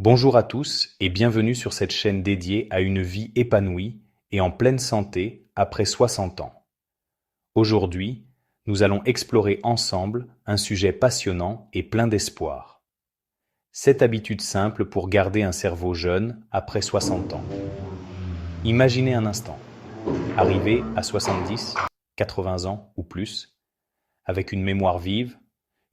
Bonjour à tous et bienvenue sur cette chaîne dédiée à une vie épanouie et en pleine santé après 60 ans. Aujourd'hui, nous allons explorer ensemble un sujet passionnant et plein d'espoir. 7 habitudes simples pour garder un cerveau jeune après 60 ans. Imaginez un instant, arrivé à 70, 80 ans ou plus, avec une mémoire vive,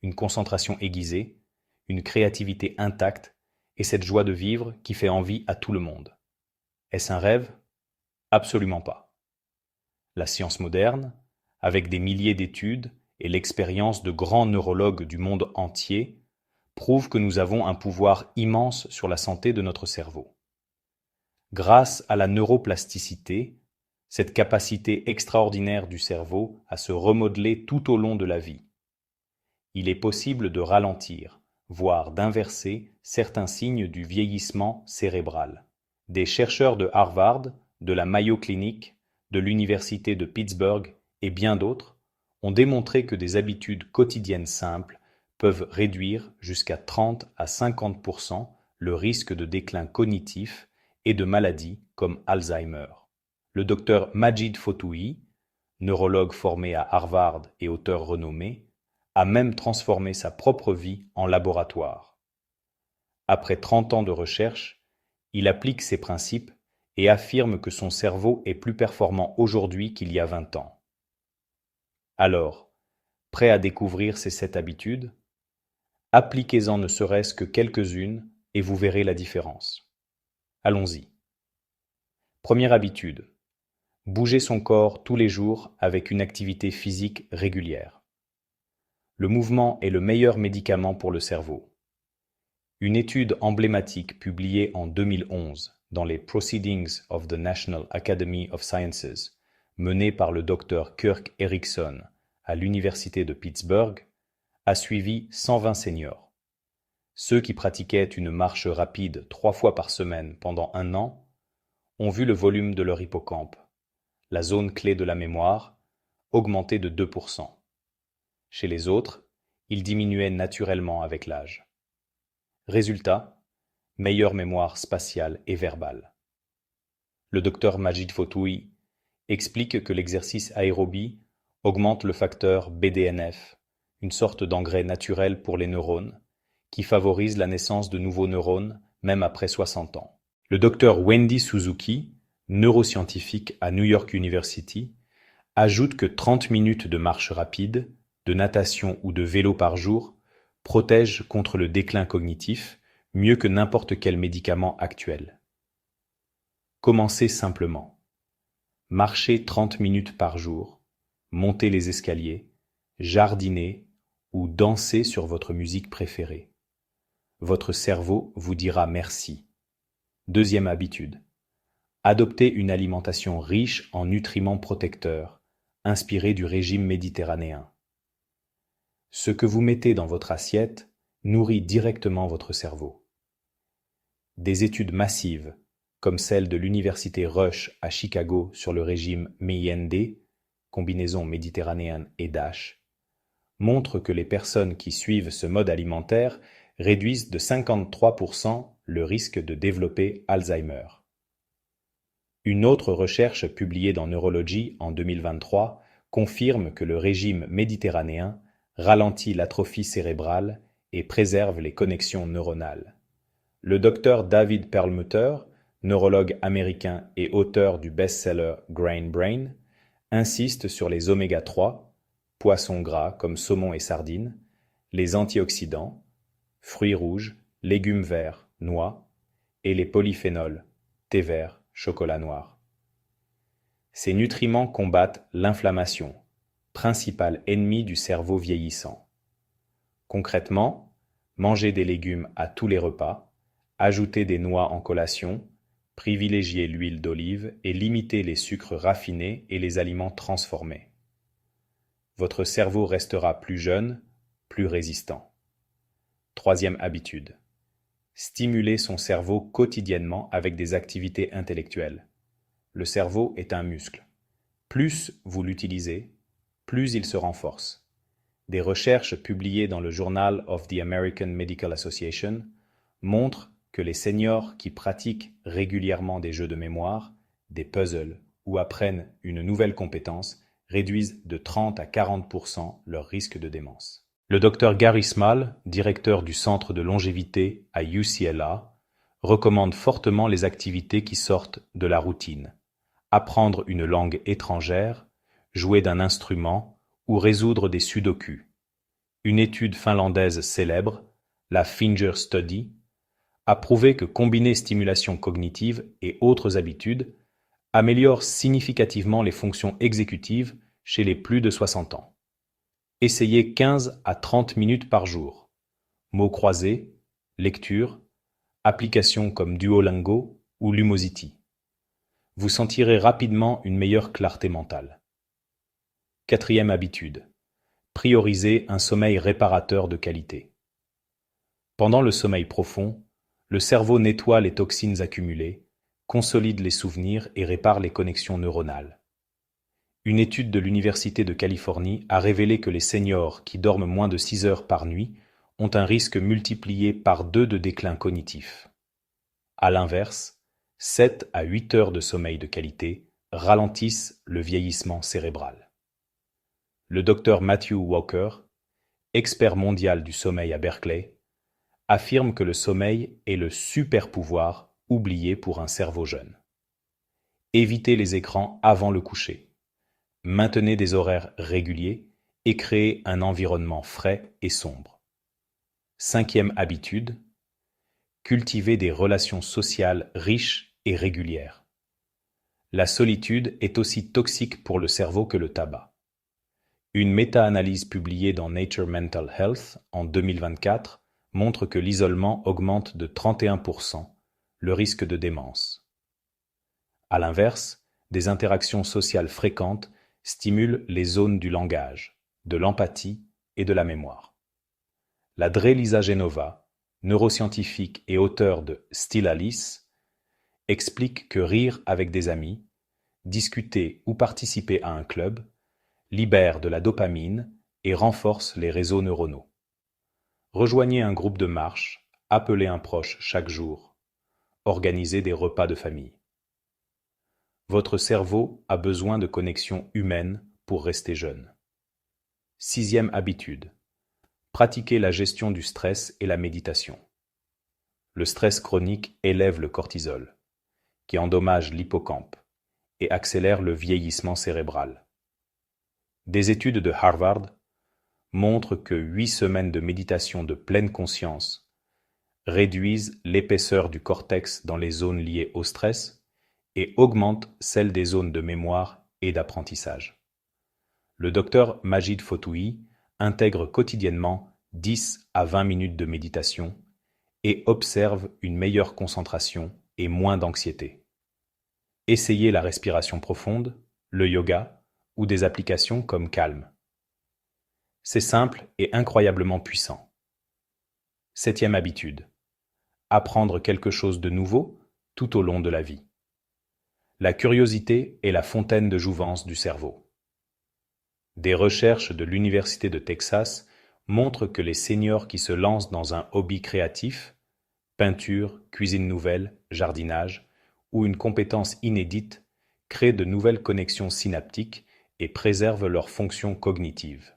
une concentration aiguisée, une créativité intacte et cette joie de vivre qui fait envie à tout le monde. Est-ce un rêve? Absolument pas. La science moderne, avec des milliers d'études et l'expérience de grands neurologues du monde entier, prouve que nous avons un pouvoir immense sur la santé de notre cerveau. Grâce à la neuroplasticité, cette capacité extraordinaire du cerveau à se remodeler tout au long de la vie, il est possible de ralentir, voire d'inverser certains signes du vieillissement cérébral. Des chercheurs de Harvard, de la Mayo Clinic, de l'Université de Pittsburgh et bien d'autres ont démontré que des habitudes quotidiennes simples peuvent réduire jusqu'à 30 à 50% le risque de déclin cognitif et de maladies comme Alzheimer. Le docteur Majid Fotoui, neurologue formé à Harvard et auteur renommé, a même transformé sa propre vie en laboratoire. Après 30 ans de recherche, il applique ces principes et affirme que son cerveau est plus performant aujourd'hui qu'il y a 20 ans. Alors, prêt à découvrir ces 7 habitudes? Appliquez-en ne serait-ce que quelques-unes et vous verrez la différence. Allons-y. Première habitude. Bouger son corps tous les jours avec une activité physique régulière. Le mouvement est le meilleur médicament pour le cerveau. Une étude emblématique publiée en 2011 dans les Proceedings of the National Academy of Sciences, menée par le Dr Kirk Erickson à l'Université de Pittsburgh, a suivi 120 seniors. Ceux qui pratiquaient une marche rapide 3 fois par semaine pendant 1 an ont vu le volume de leur hippocampe, la zone clé de la mémoire, augmenter de 2%. Chez les autres, il diminuait naturellement avec l'âge. Résultat, meilleure mémoire spatiale et verbale. Le docteur Majid Fotoui explique que l'exercice aérobie augmente le facteur BDNF, une sorte d'engrais naturel pour les neurones, qui favorise la naissance de nouveaux neurones même après 60 ans. Le docteur Wendy Suzuki, neuroscientifique à New York University, ajoute que 30 minutes de marche rapide, de natation ou de vélo par jour protègent contre le déclin cognitif mieux que n'importe quel médicament actuel. Commencez simplement. Marchez 30 minutes par jour, montez les escaliers, jardinez ou dansez sur votre musique préférée. Votre cerveau vous dira merci. Deuxième habitude. Adoptez une alimentation riche en nutriments protecteurs, inspirée du régime méditerranéen. Ce que vous mettez dans votre assiette nourrit directement votre cerveau. Des études massives, comme celle de l'Université Rush à Chicago sur le régime MEIND, combinaison méditerranéenne et DASH, montrent que les personnes qui suivent ce mode alimentaire réduisent de 53% le risque de développer Alzheimer. Une autre recherche publiée dans Neurology en 2023 confirme que le régime méditerranéen ralentit l'atrophie cérébrale et préserve les connexions neuronales. Le docteur David Perlmutter, neurologue américain et auteur du best-seller Grain Brain, insiste sur les oméga 3, poissons gras comme saumon et sardines, les antioxydants, fruits rouges, légumes verts, noix, et les polyphénols, thé vert, chocolat noir. Ces nutriments combattent l'inflammation, principal ennemi du cerveau vieillissant. Concrètement, mangez des légumes à tous les repas, ajoutez des noix en collation, privilégiez l'huile d'olive et limitez les sucres raffinés et les aliments transformés. Votre cerveau restera plus jeune, plus résistant. Troisième habitude. Stimuler son cerveau quotidiennement avec des activités intellectuelles. Le cerveau est un muscle. Plus vous l'utilisez, plus il se renforce. Des recherches publiées dans le Journal of the American Medical Association montrent que les seniors qui pratiquent régulièrement des jeux de mémoire, des puzzles ou apprennent une nouvelle compétence réduisent de 30 à 40% leur risque de démence. Le Dr Gary Small, directeur du Centre de longévité à UCLA, recommande fortement les activités qui sortent de la routine. Apprendre une langue étrangère, jouer d'un instrument ou résoudre des sudokus. Une étude finlandaise célèbre, la Finger Study, a prouvé que combiner stimulation cognitive et autres habitudes améliore significativement les fonctions exécutives chez les plus de 60 ans. Essayez 15 à 30 minutes par jour. Mots croisés, lecture, applications comme Duolingo ou Lumosity. Vous sentirez rapidement une meilleure clarté mentale. 4e habitude. Priorisez un sommeil réparateur de qualité. Pendant le sommeil profond, le cerveau nettoie les toxines accumulées, consolide les souvenirs et répare les connexions neuronales. Une étude de l'Université de Californie a révélé que les seniors qui dorment moins de 6 heures par nuit ont un risque multiplié par 2 de déclin cognitif. À l'inverse, 7 à 8 heures de sommeil de qualité ralentissent le vieillissement cérébral. Le docteur Matthew Walker, expert mondial du sommeil à Berkeley, affirme que le sommeil est le super-pouvoir oublié pour un cerveau jeune. Évitez les écrans avant le coucher. Maintenez des horaires réguliers et créez un environnement frais et sombre. 5e habitude, cultivez des relations sociales riches et régulières. La solitude est aussi toxique pour le cerveau que le tabac. Une méta-analyse publiée dans Nature Mental Health en 2024 montre que l'isolement augmente de 31% le risque de démence. À l'inverse, des interactions sociales fréquentes stimulent les zones du langage, de l'empathie et de la mémoire. La Lisa Genova, neuroscientifique et auteure de Still Alice, explique que rire avec des amis, discuter ou participer à un club libère de la dopamine et renforce les réseaux neuronaux. Rejoignez un groupe de marche, appelez un proche chaque jour, organisez des repas de famille. Votre cerveau a besoin de connexions humaines pour rester jeune. 6e habitude. Pratiquez la gestion du stress et la méditation. Le stress chronique élève le cortisol, qui endommage l'hippocampe et accélère le vieillissement cérébral. Des études de Harvard montrent que 8 semaines de méditation de pleine conscience réduisent l'épaisseur du cortex dans les zones liées au stress et augmentent celle des zones de mémoire et d'apprentissage. Le docteur Majid Fotoui intègre quotidiennement 10 à 20 minutes de méditation et observe une meilleure concentration et moins d'anxiété. Essayez la respiration profonde, le yoga ou des applications comme Calm. C'est simple et incroyablement puissant. 7e habitude. Apprendre quelque chose de nouveau tout au long de la vie. La curiosité est la fontaine de jouvence du cerveau. Des recherches de l'Université de Texas montrent que les seniors qui se lancent dans un hobby créatif, peinture, cuisine nouvelle, jardinage, ou une compétence inédite, créent de nouvelles connexions synaptiques et préservent leurs fonctions cognitives.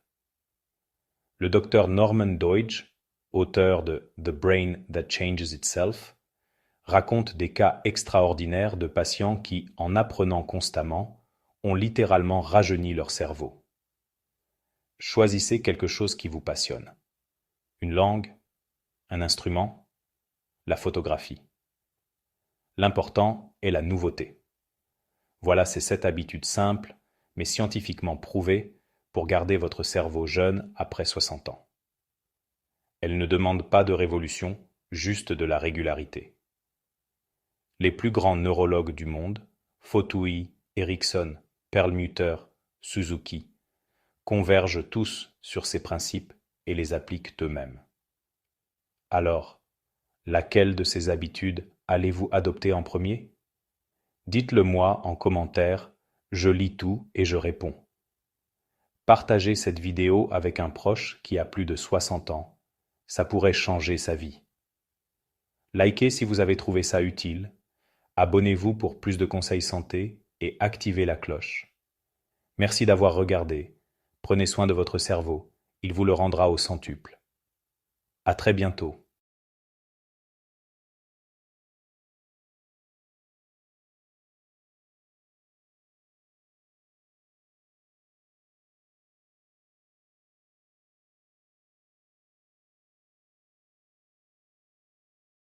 Le docteur Norman Doidge, auteur de The Brain That Changes Itself, raconte des cas extraordinaires de patients qui, en apprenant constamment, ont littéralement rajeuni leur cerveau. Choisissez quelque chose qui vous passionne. Une langue, un instrument, la photographie. L'important est la nouveauté. Voilà ces 7 habitudes simples, mais scientifiquement prouvées, pour garder votre cerveau jeune après 60 ans. Elles ne demandent pas de révolution, juste de la régularité. Les plus grands neurologues du monde, Fotoui, Erickson, Perlmutter, Suzuki, convergent tous sur ces principes et les appliquent eux-mêmes. Alors, laquelle de ces habitudes allez-vous adopter en premier? Dites-le moi en commentaire, je lis tout et je réponds. Partagez cette vidéo avec un proche qui a plus de 60 ans, ça pourrait changer sa vie. Likez si vous avez trouvé ça utile, abonnez-vous pour plus de conseils santé et activez la cloche. Merci d'avoir regardé. Prenez soin de votre cerveau, il vous le rendra au centuple. À très bientôt.